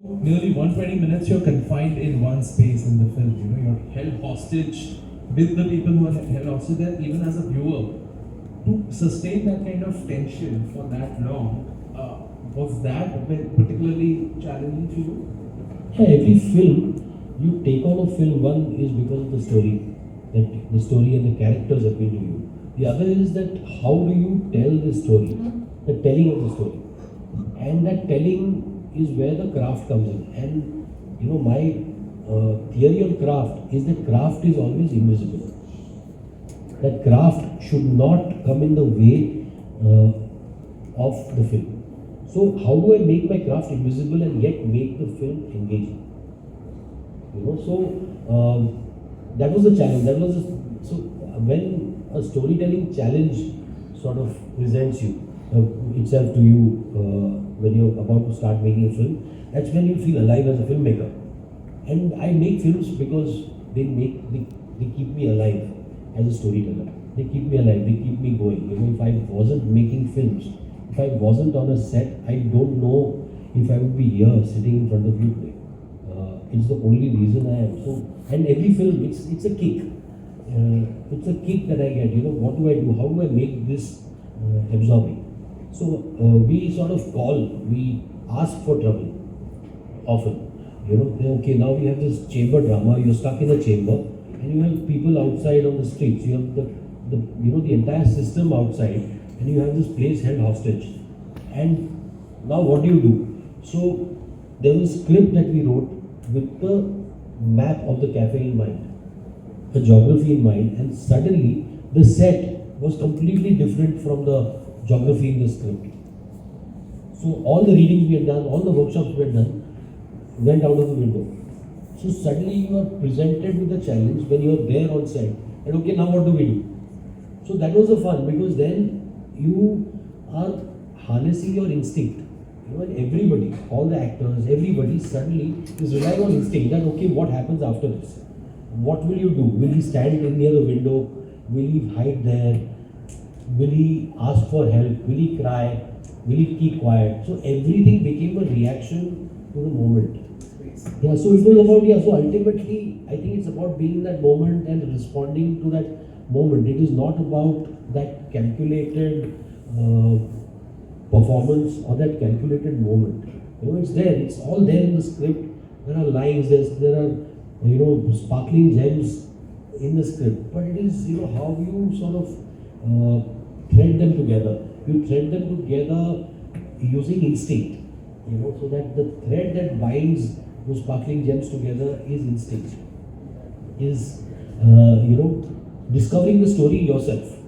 Nearly 120 minutes you're confined in one space in the film. You know, you're held hostage with the people who are held hostage there, even as a viewer. To sustain that kind of tension for that long, was that particularly challenging for you? Yeah, every film you take on a film, one is because of the story, that the story and the characters appeal to you. The other is that how do you tell the story, the telling of the story, and that telling is where the craft comes in. And you know, my theory on craft is that craft is always invisible. That craft should not come in the way of the film. So how do I make my craft invisible and yet make the film engaging? You know, so that was the challenge. So when a storytelling challenge sort of presents you itself to you when you're about to start making a film, that's when you feel alive as a filmmaker. And I make films because they keep me alive as a storyteller. They keep me alive. They keep me going. You know, if I wasn't making films, if I wasn't on a set, I don't know if I would be here sitting in front of you today. It's the only reason I am. So, and every film, it's a kick. It's a kick that I get. You know, what do I do? How do I make this absorbing? So we sort of we ask for trouble often. You know, okay, now we have this chamber drama. You're stuck in a chamber, and you have people outside on the streets. You have the entire system outside, and you have this place held hostage. And now what do? So there was a script that we wrote with the map of the cafe in mind, the geography in mind, and suddenly the set was completely different from the geography in the script. So all the readings we had done, all the workshops we had done, went out of the window. So suddenly you are presented with a challenge when you are there on set, and okay, now what do we do? So that was the fun, because then you are harnessing your instinct. You know, and everybody, all the actors, everybody suddenly is relying on instinct. That okay, what happens after this? What will you do? Will he stand near the window? Will he hide there? Will he ask for help? Will he cry? Will he keep quiet? So everything became a reaction to the moment. Yeah, so it was about, so ultimately, I think it's about being in that moment and responding to that moment. It is not about that calculated performance or that calculated moment. You know, it's there, it's all there in the script. There are lines, there are, you know, sparkling gems in the script. But it is, you know, how you sort of thread them together. You thread them together using instinct. You know, so that the thread that binds those sparkling gems together is instinct. Is, you know, discovering the story yourself.